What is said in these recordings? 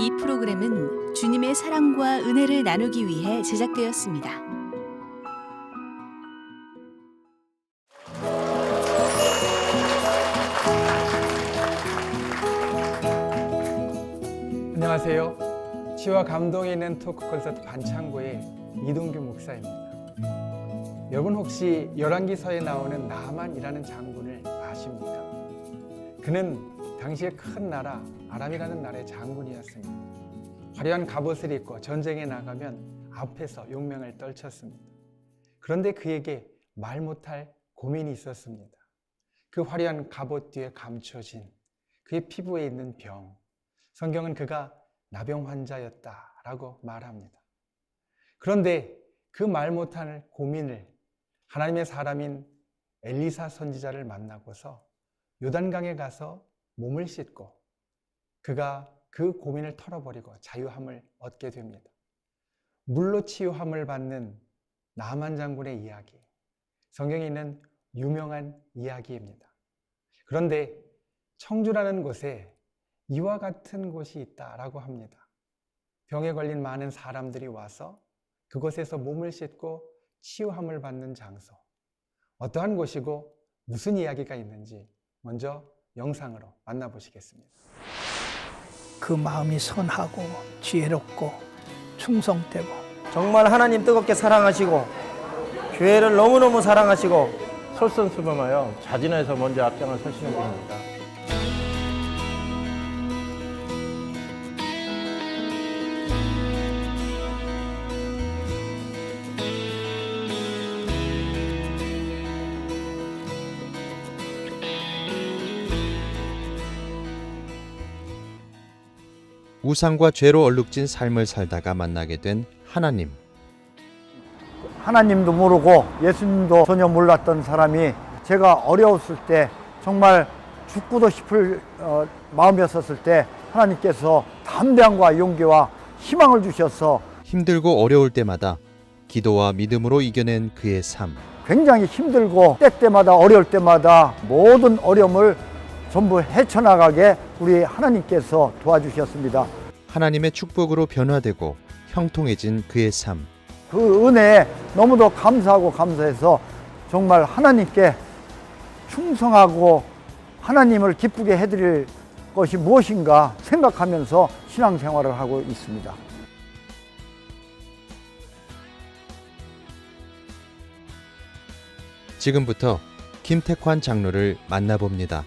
이 프로그램은 주님의 사랑과 은혜를 나누기 위해 제작되었습니다. 안녕하세요. 치유와 감동이 있는 토크 콘서트 반창고의 이동규 목사입니다. 여러분 혹시 열왕기서에 나오는 나만이라는 장군을 아십니까? 그는 당시에 큰 나라 아람이라는 나라의 장군이었습니다. 화려한 갑옷을 입고 전쟁에 나가면 앞에서 용맹을 떨쳤습니다. 그런데 그에게 말 못할 고민이 있었습니다. 그 화려한 갑옷 뒤에 감춰진 그의 피부에 있는 병. 성경은 그가 나병 환자였다라고 말합니다. 그런데 그 말 못할 고민을 하나님의 사람인 엘리사 선지자를 만나고서 요단강에 가서 몸을 씻고 그가 그 고민을 털어버리고 자유함을 얻게 됩니다. 물로 치유함을 받는 나만 장군의 이야기, 성경에 있는 유명한 이야기입니다. 그런데 청주라는 곳에 이와 같은 곳이 있다라고 합니다. 병에 걸린 많은 사람들이 와서 그곳에서 몸을 씻고 치유함을 받는 장소. 어떠한 곳이고 무슨 이야기가 있는지 먼저 영상으로 만나보시겠습니다. 그 마음이 선하고 지혜롭고 충성되고 정말 하나님 뜨겁게 사랑하시고 교회를 너무너무 사랑하시고 솔선수범하여 자진해서 먼저 앞장을 서시는 분입니다. 우상과 죄로 얼룩진 삶을 살다가 만나게 된 하나님. 하나님도 모르고 예수님도 전혀 몰랐던 사람이 제가 어려웠을 때 정말 죽고도 싶을 마음이었을 때 하나님께서 담대함과 용기와 희망을 주셔서 힘들고 어려울 때마다 기도와 믿음으로 이겨낸 그의 삶. 굉장히 힘들고 때때마다 어려울 때마다 모든 어려움을 전부 헤쳐나가게 우리 하나님께서 도와주셨습니다. 하나님의 축복으로 변화되고 형통해진 그의 삶. 그 은혜에 너무도 감사하고 감사해서 정말 하나님께 충성하고 하나님을 기쁘게 해드릴 것이 무엇인가 생각하면서 신앙생활을 하고 있습니다. 지금부터 김택환 장로를 만나봅니다.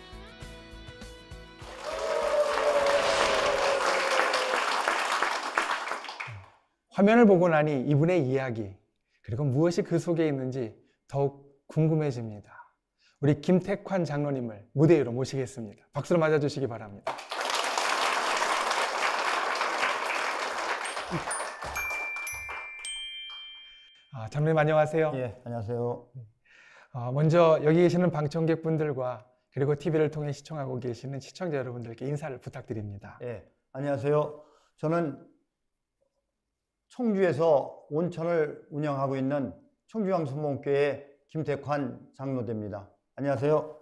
화면을 보고 나니 이분의 이야기, 그리고 무엇이 그 속에 있는지 더욱 궁금해집니다. 우리 김택환 장로님을 무대 위로 모시겠습니다. 박수로 맞아주시기 바랍니다. 장로님 안녕하세요. 예, 안녕하세요. 먼저 여기 계시는 방청객분들과 그리고 TV를 통해 시청하고 계시는 시청자 여러분들께 인사를 부탁드립니다. 예, 안녕하세요. 저는 청주에서 온천을 운영하고 있는 청주양선목교회 김택환 장로대입니다. 안녕하세요.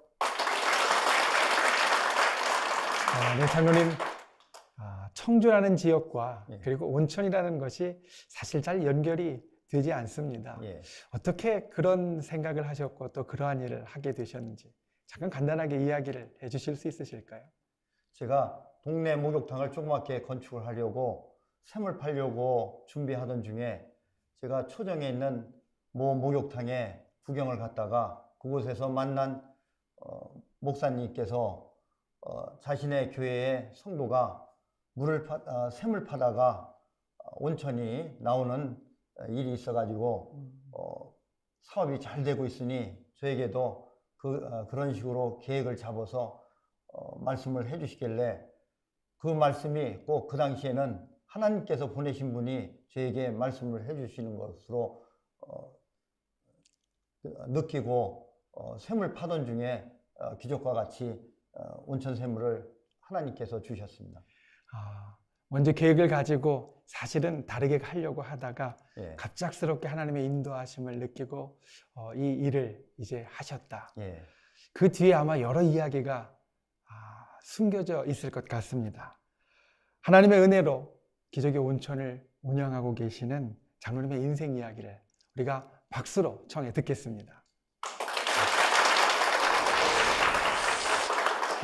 네, 장로님. 청주라는 지역과 예. 그리고 온천이라는 것이 사실 잘 연결이 되지 않습니다. 예. 어떻게 그런 생각을 하셨고 또 그러한 일을 하게 되셨는지 잠깐 간단하게 이야기를 해주실 수 있으실까요? 제가 동네 목욕탕을 조그맣게 건축을 하려고 샘을 팔려고 준비하던 중에 제가 초정에 있는 모 목욕탕에 구경을 갔다가 그곳에서 만난 목사님께서 자신의 교회의 성도가 샘을 파다가 온천이 나오는 일이 있어가지고 사업이 잘 되고 있으니 저에게도 그런 식으로 계획을 잡아서 말씀을 해주시길래 그 말씀이 꼭 그 당시에는 하나님께서 보내신 분이 저에게 말씀을 해주시는 것으로 느끼고 샘을 파던 중에 기적과 같이 온천 샘물을 하나님께서 주셨습니다. 먼저 계획을 가지고 사실은 다르게 하려고 하다가 예. 갑작스럽게 하나님의 인도하심을 느끼고 이 일을 이제 하셨다. 예. 그 뒤에 아마 여러 이야기가 숨겨져 있을 것 같습니다. 하나님의 은혜로 기적의 온천을 운영하고 계시는 장로님의 인생 이야기를 우리가 박수로 청해 듣겠습니다.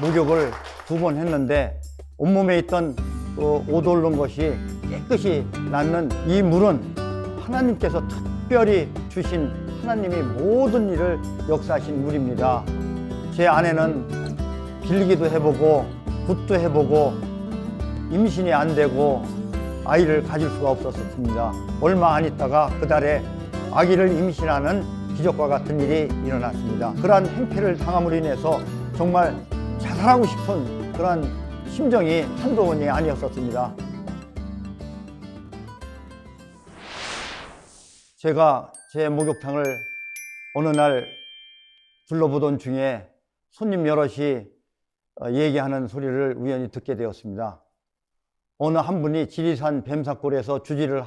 목욕을 2번 했는데 온몸에 있던 옷 옳은 것이 깨끗이 낫는 이 물은 하나님께서 특별히 주신 하나님이 모든 일을 역사하신 물입니다. 제 아내는 빌기도 해보고 굿도 해보고 임신이 안 되고 아이를 가질 수가 없었습니다. 얼마 안 있다가 그달에 아기를 임신하는 기적과 같은 일이 일어났습니다. 그러한 행패를 당함으로 인해서 정말 자살하고 싶은 그런 심정이 한두 번이 아니었었습니다. 제가 제 목욕탕을 어느 날 둘러보던 중에 손님 여럿이 얘기하는 소리를 우연히 듣게 되었습니다. 어느 한 분이 지리산 뱀사골에서 주지를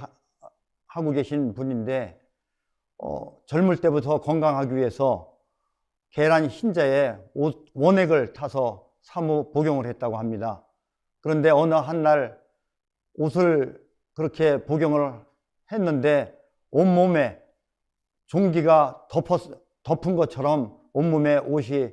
하고 계신 분인데 젊을 때부터 건강하기 위해서 계란 흰자에 원액을 타서 사무 복용을 했다고 합니다. 그런데 어느 한 날 옷을 그렇게 복용을 했는데 온몸에 종기가 덮은 것처럼 온몸에 옷이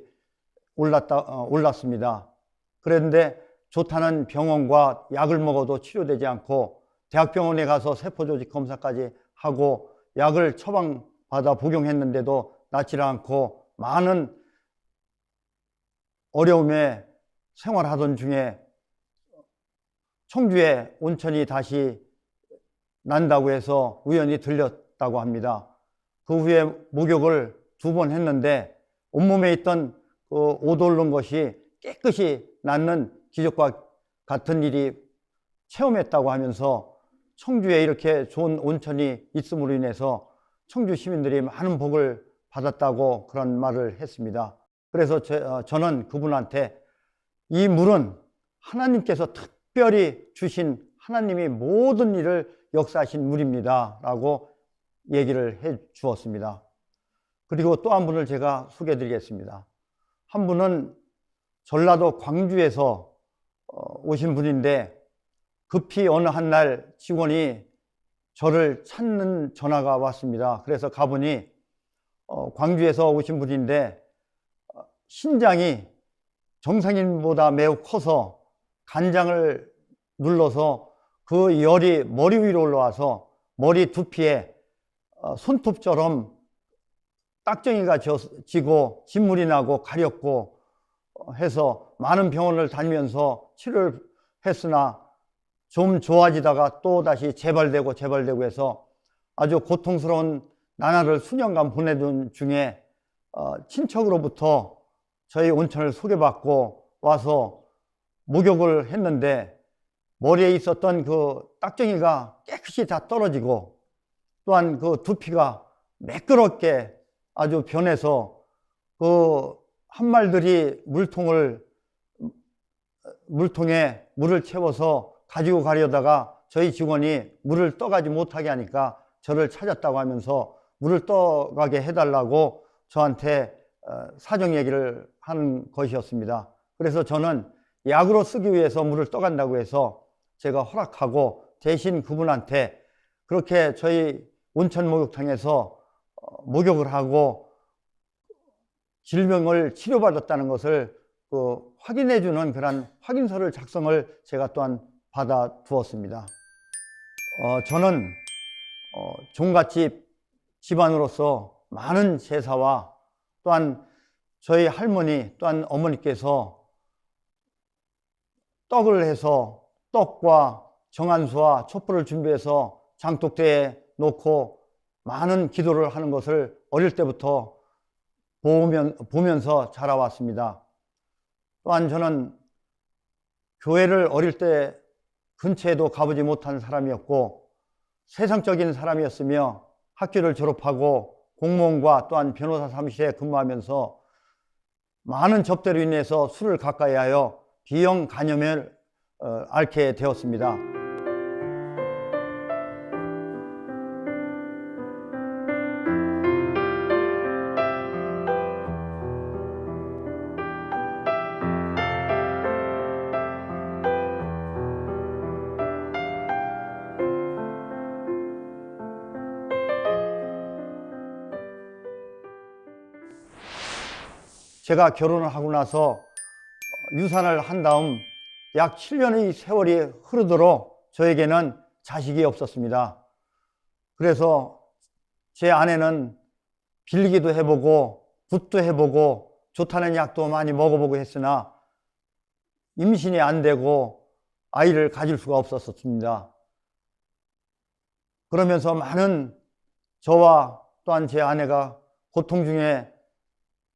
올랐습니다. 그런데 좋다는 병원과 약을 먹어도 치료되지 않고 대학병원에 가서 세포조직 검사까지 하고 약을 처방받아 복용했는데도 낫지 않고 많은 어려움에 생활하던 중에 청주에 온천이 다시 난다고 해서 우연히 들렸다고 합니다. 그 후에 목욕을 2번 했는데 온몸에 있던 그 옷 옳은 것이 깨끗이 낫는 기적과 같은 일이 체험했다고 하면서 청주에 이렇게 좋은 온천이 있음으로 인해서 청주 시민들이 많은 복을 받았다고 그런 말을 했습니다. 그래서 저는 그분한테 이 물은 하나님께서 특별히 주신 하나님이 모든 일을 역사하신 물입니다 라고 얘기를 해 주었습니다. 그리고 또 한 분을 제가 소개해 드리겠습니다. 한 분은 전라도 광주에서 오신 분인데 급히 어느 한 날 직원이 저를 찾는 전화가 왔습니다. 그래서 가보니 광주에서 오신 분인데 신장이 정상인보다 매우 커서 간장을 눌러서 그 열이 머리 위로 올라와서 머리 두피에 손톱처럼 딱정이가 지고 진물이 나고 가렵고 해서 많은 병원을 다니면서 치료를 했으나 좀 좋아지다가 또 다시 재발되고 해서 아주 고통스러운 나날을 수년간 보내던 중에 친척으로부터 저희 온천을 소개받고 와서 목욕을 했는데 머리에 있었던 그 딱정이가 깨끗이 다 떨어지고 또한 그 두피가 매끄럽게 아주 변해서 그 한말들이 물통에 물을 채워서 가지고 가려다가 저희 직원이 물을 떠가지 못하게 하니까 저를 찾았다고 하면서 물을 떠가게 해달라고 저한테 사정 얘기를 하는 것이었습니다. 그래서 저는 약으로 쓰기 위해서 물을 떠간다고 해서 제가 허락하고 대신 그분한테 그렇게 저희 온천 목욕탕에서 목욕을 하고 질병을 치료받았다는 것을 확인해 주는 그런 확인서를 작성을 제가 또한 받아 두었습니다. 저는 종갓집 집안으로서 많은 제사와 또한 저희 할머니 또한 어머니께서 떡을 해서 떡과 정한수와 촛불을 준비해서 장독대에 놓고 많은 기도를 하는 것을 어릴 때부터 보면서 자라왔습니다. 또한 저는 교회를 어릴 때 근처에도 가보지 못한 사람이었고 세상적인 사람이었으며 학교를 졸업하고 공무원과 또한 변호사 사무실에 근무하면서 많은 접대로 인해서 술을 가까이 하여 B형 간염을 앓게 되었습니다. 제가 결혼을 하고 나서 유산을 한 다음 약 7년의 세월이 흐르도록 저에게는 자식이 없었습니다. 그래서 제 아내는 빌기도 해보고 굿도 해보고 좋다는 약도 많이 먹어보고 했으나 임신이 안 되고 아이를 가질 수가 없었습니다. 그러면서 많은 저와 또한 제 아내가 고통 중에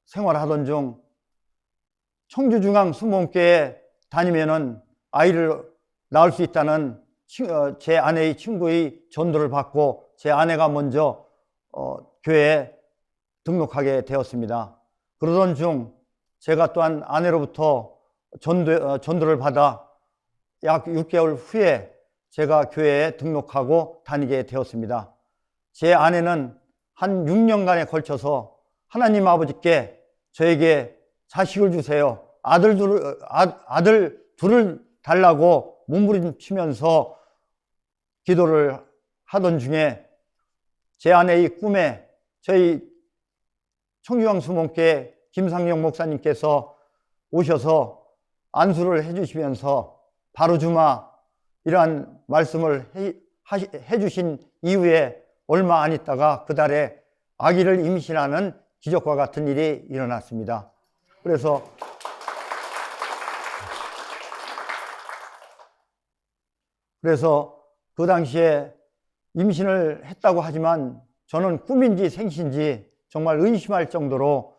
생활하던 중 청주중앙수목교에 다니면은 아이를 낳을 수 있다는 제 아내의 친구의 전도를 받고 제 아내가 먼저 교회에 등록하게 되었습니다. 그러던 중 제가 또한 아내로부터 전도를 받아 약 6개월 후에 제가 교회에 등록하고 다니게 되었습니다. 제 아내는 한 6년간에 걸쳐서 하나님 아버지께 저에게 자식을 주세요, 아들 둘을 달라고 몸부림치면서 기도를 하던 중에 제 아내의 꿈에 저희 청주왕수목교회 김상영 목사님께서 오셔서 안수를 해주시면서 바로 주마 이러한 말씀을 해주신 이후에 얼마 안 있다가 그 달에 아기를 임신하는 기적과 같은 일이 일어났습니다. 그래서 그 당시에 임신을 했다고 하지만 저는 꿈인지 생신지 정말 의심할 정도로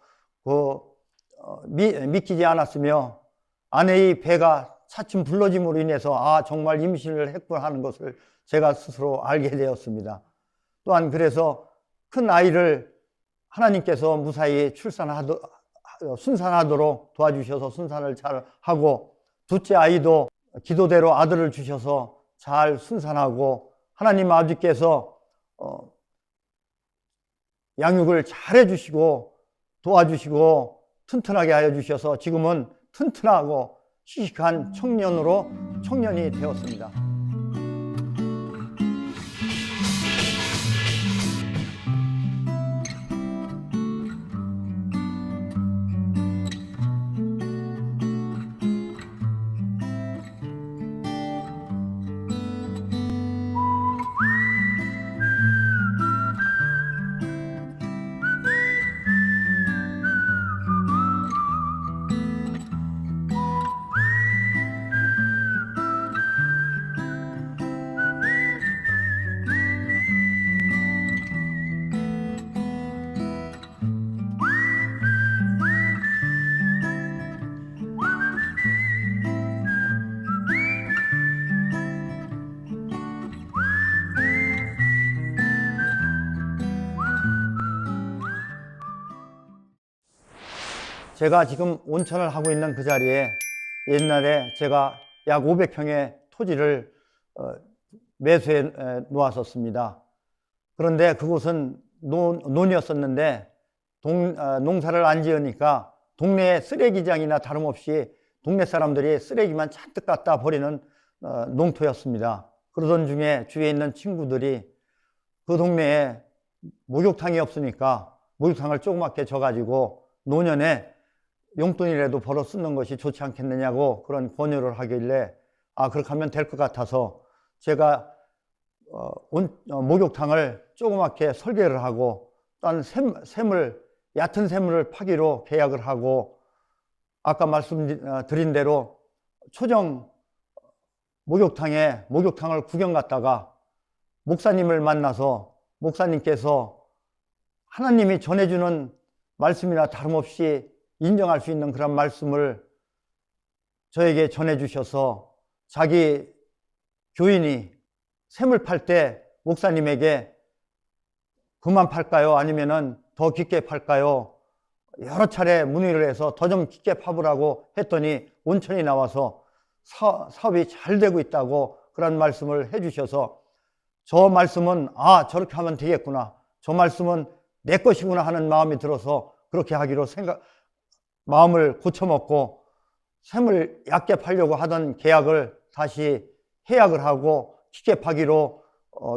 믿기지 않았으며 아내의 배가 차츰 불러짐으로 인해서 정말 임신을 했구나 하는 것을 제가 스스로 알게 되었습니다. 또한 그래서 큰 아이를 하나님께서 무사히 순산하도록 도와주셔서 순산을 잘 하고, 둘째 아이도 기도대로 아들을 주셔서 잘 순산하고, 하나님 아버지께서 양육을 잘 해주시고 도와주시고 튼튼하게 하여 주셔서 지금은 튼튼하고 씩씩한 청년이 되었습니다. 제가 지금 온천을 하고 있는 그 자리에 옛날에 제가 약 500평의 토지를 매수해 놓았었습니다. 그런데 그곳은 논이었었는데 농사를 안 지으니까 동네 쓰레기장이나 다름없이 동네 사람들이 쓰레기만 잔뜩 갖다 버리는 농토였습니다. 그러던 중에 주위에 있는 친구들이 그 동네에 목욕탕이 없으니까 목욕탕을 조그맣게 져가지고 노년에 용돈이라도 벌어 쓰는 것이 좋지 않겠느냐고 그런 권유를 하길래 그렇게 하면 될 것 같아서 제가 목욕탕을 조그맣게 설계를 하고 또한 얕은 샘을 파기로 계약을 하고, 아까 말씀드린 대로 초정 목욕탕을 구경 갔다가 목사님을 만나서 목사님께서 하나님이 전해주는 말씀이나 다름없이 인정할 수 있는 그런 말씀을 저에게 전해주셔서 자기 교인이 샘을 팔 때 목사님에게 그만 팔까요? 아니면은 더 깊게 팔까요? 여러 차례 문의를 해서 더 좀 깊게 파보라고 했더니 온천이 나와서 사업이 잘 되고 있다고 그런 말씀을 해주셔서 저 말씀은 저렇게 하면 되겠구나, 저 말씀은 내 것이구나 하는 마음이 들어서 그렇게 하기로 마음을 고쳐먹고 샘을 얕게 팔려고 하던 계약을 다시 해약을 하고 깊게 파기로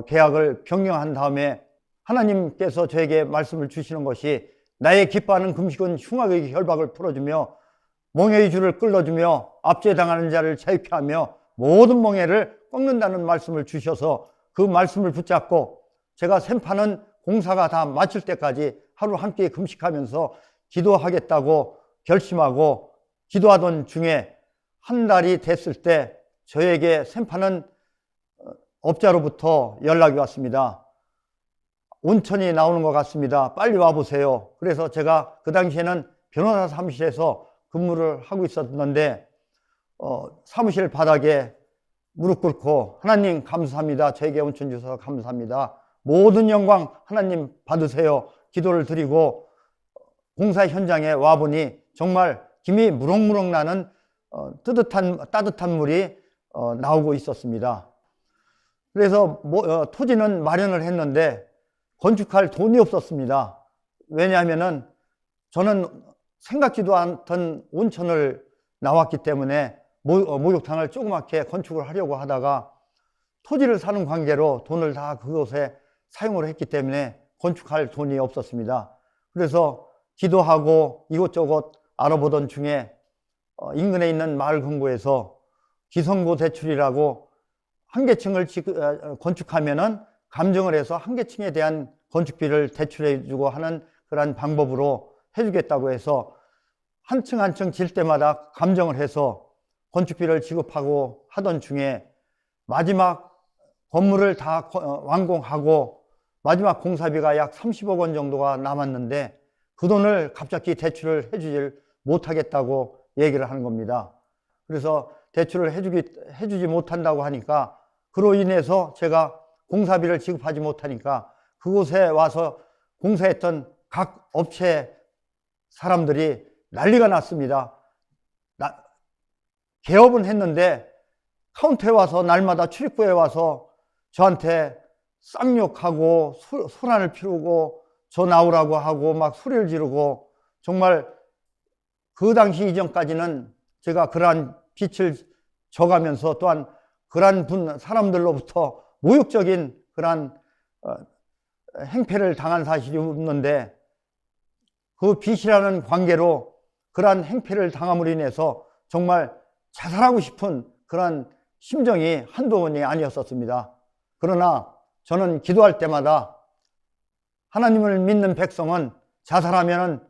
계약을 변경한 다음에 하나님께서 저에게 말씀을 주시는 것이 나의 기뻐하는 금식은 흉악의 결박을 풀어주며 멍에의 줄을 끌어주며 압제당하는 자를 자유케 하며 모든 멍에를 꺾는다는 말씀을 주셔서 그 말씀을 붙잡고 제가 샘파는 공사가 다 마칠 때까지 하루 함께 금식하면서 기도하겠다고 결심하고 기도하던 중에 한 달이 됐을 때 저에게 샘파는 업자로부터 연락이 왔습니다. 온천이 나오는 것 같습니다. 빨리 와보세요. 그래서 제가 그 당시에는 변호사 사무실에서 근무를 하고 있었는데 사무실 바닥에 무릎 꿇고 하나님 감사합니다. 저에게 온천 주셔서 감사합니다. 모든 영광 하나님 받으세요. 기도를 드리고 공사 현장에 와보니 정말 김이 무럭무럭 나는 따뜻한 물이 나오고 있었습니다. 그래서 토지는 마련을 했는데 건축할 돈이 없었습니다. 왜냐하면은 저는 생각지도 않던 온천을 나왔기 때문에 목욕탕을 조그맣게 건축을 하려고 하다가 토지를 사는 관계로 돈을 다 그곳에 사용을 했기 때문에 건축할 돈이 없었습니다. 그래서 기도하고 이곳저곳 알아보던 중에 인근에 있는 마을 금고에서 기성고 대출이라고 한 개층을 건축하면은 감정을 해서 한 개층에 대한 건축비를 대출해 주고 하는 그런 방법으로 해주겠다고 해서 한 층 한 층 질 때마다 감정을 해서 건축비를 지급하고 하던 중에 마지막 건물을 다 완공하고 마지막 공사비가 약 30억 원 정도가 남았는데 그 돈을 갑자기 대출을 해주질 못하겠다고 얘기를 하는 겁니다. 그래서 대출을 해주지 못한다고 하니까 그로 인해서 제가 공사비를 지급하지 못하니까 그곳에 와서 공사했던 각 업체 사람들이 난리가 났습니다. 개업은 했는데 카운터에 와서 날마다 출입구에 와서 저한테 쌍욕하고 소란을 피우고 저 나오라고 하고 막 소리를 지르고 정말 그 당시 이전까지는 제가 그러한 빛을 져가면서 또한 그러한 사람들로부터 모욕적인 그러한 행패를 당한 사실이 없는데 그 빛이라는 관계로 그러한 행패를 당함으로 인해서 정말 자살하고 싶은 그러한 심정이 한두 번이 아니었었습니다. 그러나 저는 기도할 때마다 하나님을 믿는 백성은 자살하면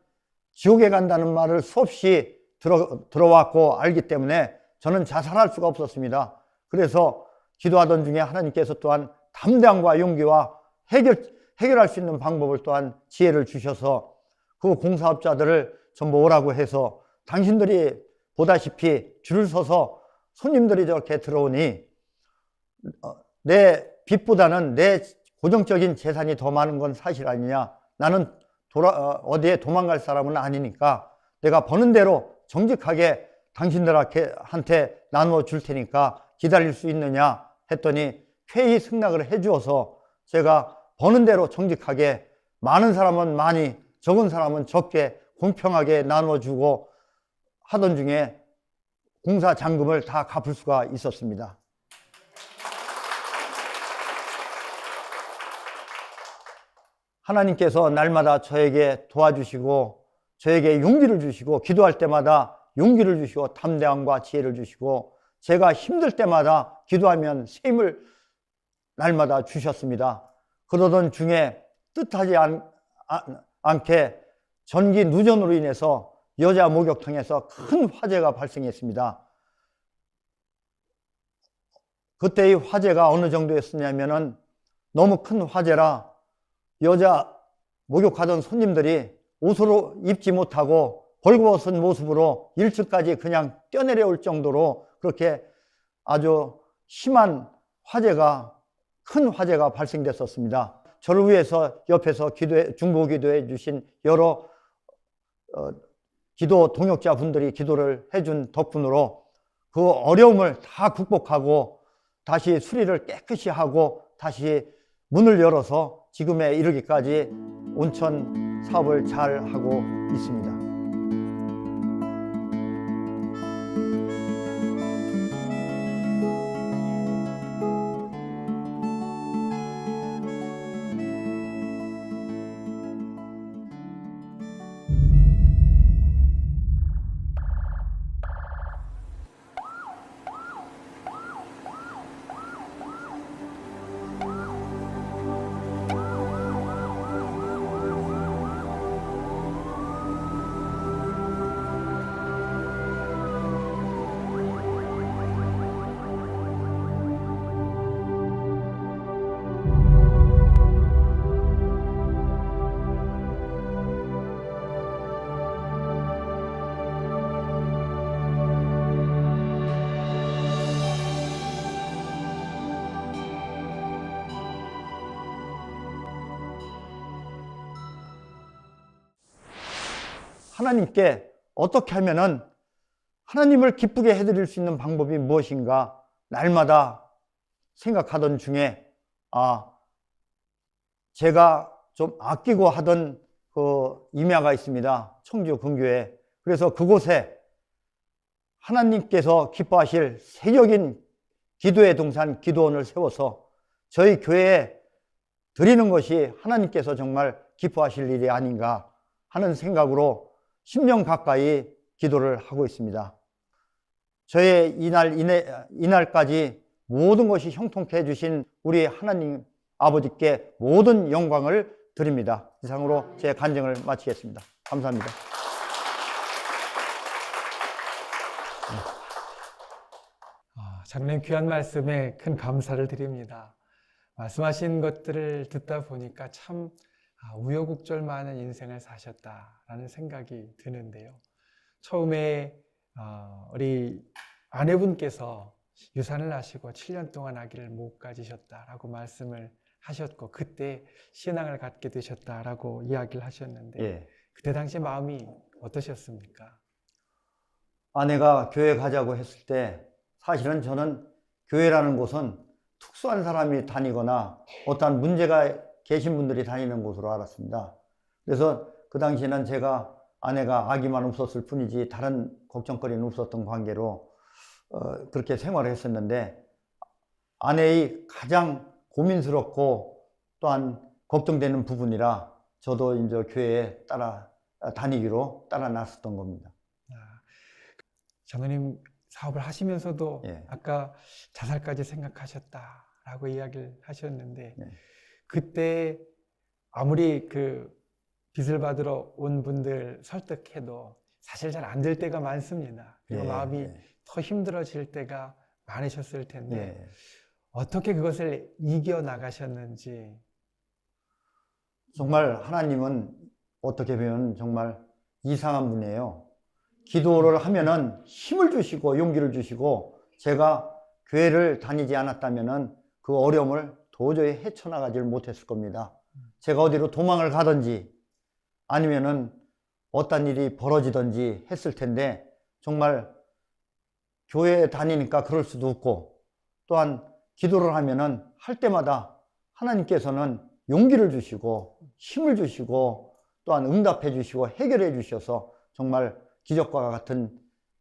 지옥에 간다는 말을 수없이 들어왔고 알기 때문에 저는 자살할 수가 없었습니다. 그래서 기도하던 중에 하나님께서 또한 담대함과 용기와 해결할 수 있는 방법을 또한 지혜를 주셔서 그 공사업자들을 전부 오라고 해서 당신들이 보다시피 줄을 서서 손님들이 저렇게 들어오니 내 빚보다는 내 고정적인 재산이 더 많은 건 사실 아니냐. 나는 어디에 도망갈 사람은 아니니까 내가 버는 대로 정직하게 당신들한테 나누어 줄 테니까 기다릴 수 있느냐 했더니 쾌히 승낙을 해 주어서 제가 버는 대로 정직하게 많은 사람은 많이 적은 사람은 적게 공평하게 나누어 주고 하던 중에 공사 잔금을 다 갚을 수가 있었습니다. 하나님께서 날마다 저에게 도와주시고 저에게 용기를 주시고 기도할 때마다 용기를 주시고 담대함과 지혜를 주시고 제가 힘들 때마다 기도하면 새 힘을 날마다 주셨습니다. 그러던 중에 뜻하지 않게 전기 누전으로 인해서 여자 목욕탕에서 큰 화재가 발생했습니다. 그때의 화재가 어느 정도였냐면은 너무 큰 화재라 여자 목욕하던 손님들이 옷으로 입지 못하고 벌거벗은 모습으로 1층까지 그냥 뛰어내려올 정도로 그렇게 아주 심한 화재가 큰 화재가 발생됐었습니다. 저를 위해서 옆에서 중보 기도해 주신 여러 기도 동역자 분들이 기도를 해준 덕분으로 그 어려움을 다 극복하고 다시 수리를 깨끗이 하고 다시 문을 열어서 지금에 이르기까지 온천 사업을 잘 하고 있습니다. 하나님께 어떻게 하면은 하나님을 기쁘게 해드릴 수 있는 방법이 무엇인가 날마다 생각하던 중에 제가 좀 아끼고 하던 그 임야가 있습니다. 청주 근교에. 그래서 그곳에 하나님께서 기뻐하실 세적인 기도의 동산 기도원을 세워서 저희 교회에 드리는 것이 하나님께서 정말 기뻐하실 일이 아닌가 하는 생각으로 10년 가까이 기도를 하고 있습니다. 저의 이날까지 모든 것이 형통케 해주신 우리 하나님 아버지께 모든 영광을 드립니다. 이상으로 제 간증을 마치겠습니다. 감사합니다. 장로님 귀한 말씀에 큰 감사를 드립니다. 말씀하신 것들을 듣다 보니까 참 우여곡절 많은 인생을 사셨다라는 생각이 드는데요. 처음에 우리 아내분께서 유산을 하시고 7년 동안 아기를 못 가지셨다라고 말씀을 하셨고 그때 신앙을 갖게 되셨다라고 이야기를 하셨는데 예. 그때 당시 마음이 어떠셨습니까? 아내가 교회 가자고 했을 때 사실은 저는 교회라는 곳은 특수한 사람이 다니거나 어떠한 문제가 계신 분들이 다니는 곳으로 알았습니다. 그래서 그 당시에는 제가 아내가 아기만 없었을 뿐이지 다른 걱정거리는 없었던 관계로 그렇게 생활을 했었는데 아내의 가장 고민스럽고 또한 걱정되는 부분이라 저도 이제 교회에 따라 다니기로 따라 나섰던 겁니다. 장로님 사업을 하시면서도 예. 아까 자살까지 생각하셨다라고 이야기를 하셨는데 예. 그때 아무리 그 빚을 받으러 온 분들 설득해도 사실 잘 안 될 때가 많습니다. 그리고 예. 마음이 예. 더 힘들어질 때가 많으셨을 텐데 예. 어떻게 그것을 이겨나가셨는지. 정말 하나님은 어떻게 보면 정말 이상한 분이에요. 기도를 하면은 힘을 주시고 용기를 주시고 제가 교회를 다니지 않았다면은 그 어려움을 도저히 헤쳐나가질 못했을 겁니다. 제가 어디로 도망을 가든지 아니면은 어떤 일이 벌어지든지 했을 텐데 정말 교회에 다니니까 그럴 수도 없고 또한 기도를 하면은 할 때마다 하나님께서는 용기를 주시고 힘을 주시고 또한 응답해 주시고 해결해 주셔서 정말 기적과 같은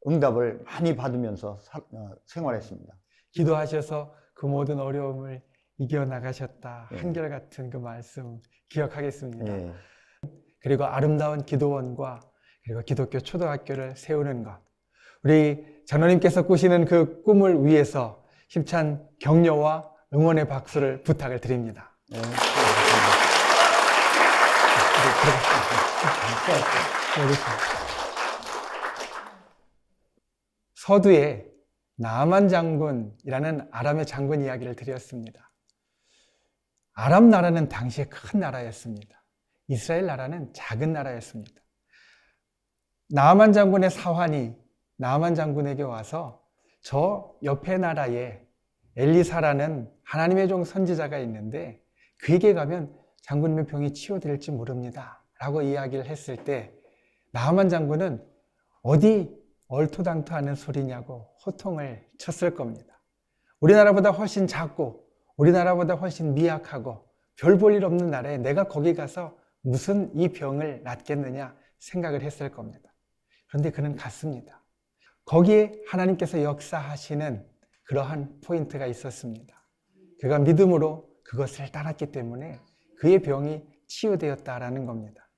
응답을 많이 받으면서 생활했습니다. 기도하셔서 그 모든 어려움을 이겨나가셨다. 예. 한결같은 그 말씀 기억하겠습니다. 예. 그리고 아름다운 기도원과 그리고 기독교 초등학교를 세우는 것. 우리 장로님께서 꾸시는 그 꿈을 위해서 힘찬 격려와 응원의 박수를 부탁을 드립니다. 예. 서두에 나아만 장군이라는 아람의 장군 이야기를 드렸습니다. 아람 나라는 당시에 큰 나라였습니다. 이스라엘 나라는 작은 나라였습니다. 나아만 장군의 사환이 나아만 장군에게 와서 저 옆에 나라에 엘리사라는 하나님의 종 선지자가 있는데 그에게 가면 장군님의 병이 치유될지 모릅니다 라고 이야기를 했을 때 나아만 장군은 어디 얼토당토하는 소리냐고 호통을 쳤을 겁니다. 우리나라보다 훨씬 작고 우리나라보다 훨씬 미약하고 별 볼 일 없는 나라에 내가 거기 가서 무슨 이 병을 낫겠느냐 생각을 했을 겁니다. 그런데 그는 갔습니다. 거기에 하나님께서 역사하시는 그러한 포인트가 있었습니다. 그가 믿음으로 그것을 따랐기 때문에 그의 병이 치유되었다라는 겁니다.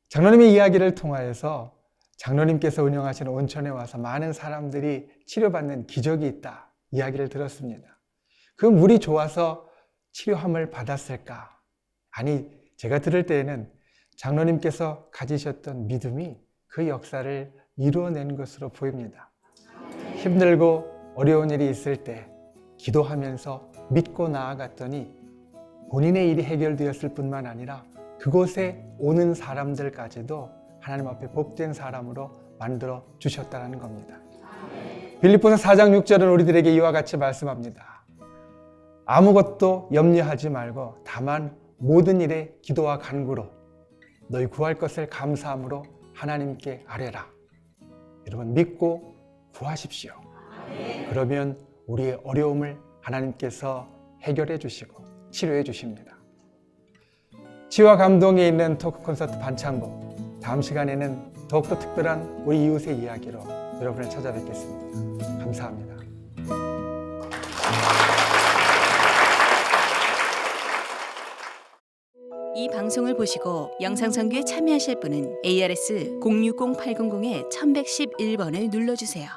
장로님의 이야기를 통하여서 장로님께서 운영하시는 온천에 와서 많은 사람들이 치료받는 기적이 있다 이야기를 들었습니다. 그 물이 좋아서 치료함을 받았을까? 아니, 제가 들을 때에는 장로님께서 가지셨던 믿음이 그 역사를 이루어낸 것으로 보입니다. 힘들고 어려운 일이 있을 때 기도하면서 믿고 나아갔더니 본인의 일이 해결되었을 뿐만 아니라 그곳에 오는 사람들까지도 하나님 앞에 복된 사람으로 만들어 주셨다는 겁니다. 빌립보서 4장 6절은 우리들에게 이와 같이 말씀합니다. 아무것도 염려하지 말고 다만 모든 일에 기도와 간구로 너희 구할 것을 감사함으로 하나님께 아뢰라. 여러분 믿고 구하십시오. 그러면 우리의 어려움을 하나님께서 해결해 주시고 치료해 주십니다. 지와 감동이 있는 토크 콘서트 반창고, 다음 시간에는 더욱더 특별한 우리 이웃의 이야기로 여러분을 찾아뵙겠습니다. 감사합니다. 이 방송을 보시고 영상선교에 참여하실 분은 ARS 060-800-1111번을 눌러주세요.